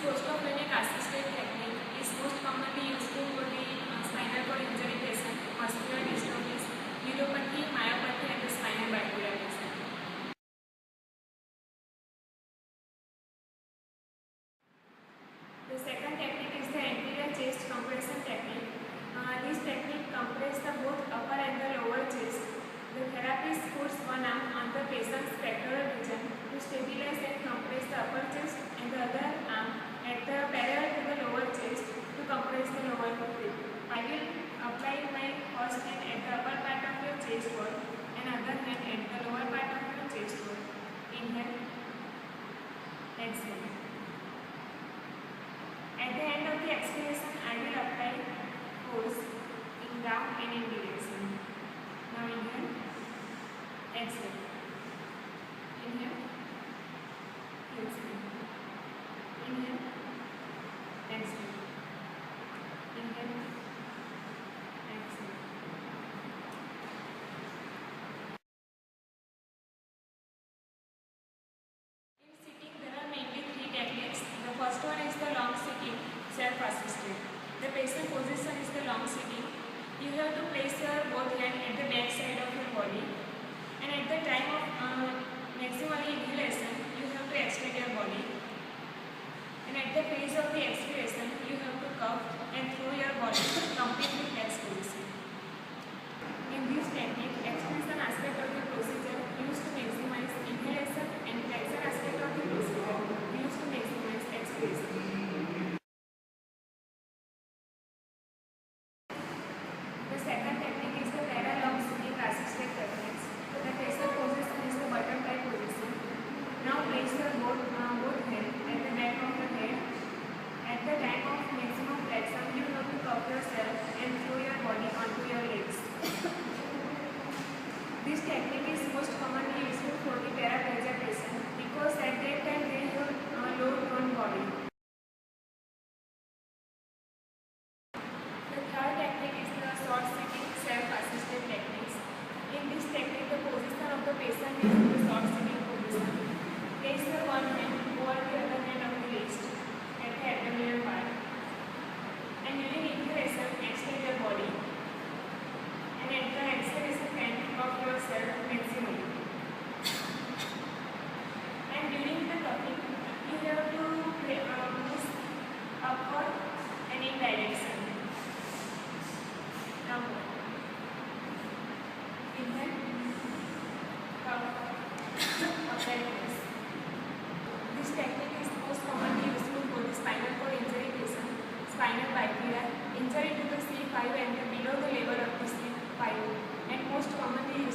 Postoperative assisted technique is most commonly used for the spinal cord injury patient, muscular dystrophies, neuropathy, myopathy, and the spinal bipolar patient. The second technique is the anterior chest compression technique. This technique compresses both upper and the lower chest. The therapist puts one arm on the patient's pectoral region to stabilize and compress the upper chest, and the other arm at the parallel to the lower chest to compress the lower rib. I will apply my first hand at the upper part of your chest wall and other hand at the lower part of your chest wall. Inhale, exhale. At the end of the expiration, I will apply force in down and in direction. Now inhale, exhale. Inhale, exhale. Inhale, exhale. Inhale, exhale. In sitting, there are mainly three techniques. The first one is the long sitting, self-assisted. The patient position is the long sitting. You have to place your both hands at the back side of your body, and at the time of maximal inhalation, you have to extend your body, and at the phase of the expiration, you have to cup and throw your body completely flex position. In this technique, expiration aspect of the procedure used to maximize inhalation, and flexion aspect of the procedure used to maximize expiration. The second technique is the parallel sitting assisted techniques. The patient position is the butterfly position. Now place your both hands at the back of the head. At the time of maximum flexion, you have to cup yourself and throw your body onto your legs. This technique is most commonly used for the paraplegia patient because at that time they have low toned body. The third technique is the short sitting self-assisted techniques. In this technique, the position of the patient is in the short sitting position. Place your one hand over the other hand of the wrist at the abdominal part, and during inhalation, extend your body, and at the exhalation, fan off yourself maximally. And during the cupping, you have to push upward and in direction. Now, inhale, cup, apply press. This technique is most commonly useful for the spinal cord injury patient, spinal bipolar, injury to the C5 and below the level of the C5, and most commonly